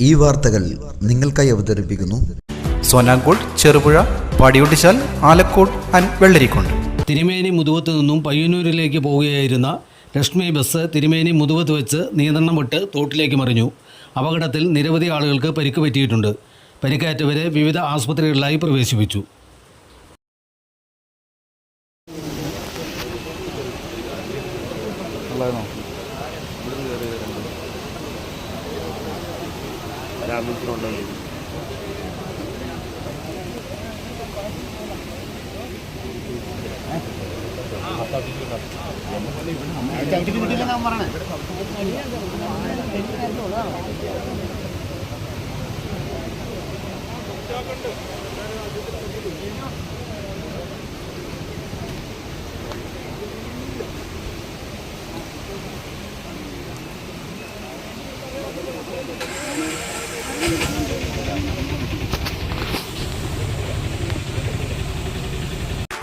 ഈ വാർത്തകൾ നിങ്ങൾക്കായി അവതരിപ്പിക്കുന്നു സോനാങ്കോട്, ചെറുപുഴ, പാടിയൊട്ടിച്ചാൽ, ആലക്കോട് ആൻഡ് വെള്ളരിക്കുണ്ട്. തിരുമേനി മുതുവത്ത് നിന്നും പയ്യന്നൂരിലേക്ക് പോവുകയായിരുന്ന ലക്ഷ്മി ബസ് തിരുമേനി മുതുവത്ത് വെച്ച് നിയന്ത്രണം വിട്ട് തോട്ടിലേക്ക് മറിഞ്ഞു. അപകടത്തിൽ നിരവധി ആളുകൾക്ക് പരിക്ക് പറ്റിയിട്ടുണ്ട്. പരിക്കേറ്റവരെ വിവിധ ആസ്പത്രികളിലായി പ്രവേശിപ്പിച്ചു.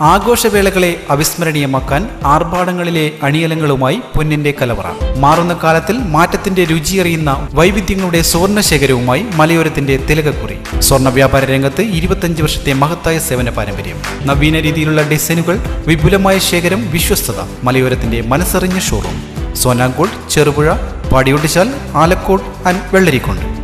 ആഘോഷവേളകളെ അവിസ്മരണീയമാക്കാൻ ആർഭാടങ്ങളിലെ അണിയലങ്ങളുമായി പൊന്നിന്റെ കലവറ. മാറുന്ന കാലത്തിൽ മാറ്റത്തിന്റെ രുചിയറിയുന്ന വൈവിധ്യങ്ങളുടെ സ്വർണ്ണശേഖരവുമായി മലയോരത്തിന്റെ തിലകക്കുറി. സ്വർണ്ണ വ്യാപാര രംഗത്ത് 25 വർഷത്തെ മഹത്തായ സേവന പാരമ്പര്യം. നവീന രീതിയിലുള്ള ഡിസൈനുകൾ, വിപുലമായ ശേഖരം, വിശ്വസ്തത. മലയോരത്തിന്റെ മനസ്സറിഞ്ഞ ഷോറൂം. സോനാങ്കോട്, ചെറുപുഴ, പാടിയൊട്ടിച്ചാൽ, ആലക്കോട് ആൻഡ് വെള്ളരിക്കുണ്ട്.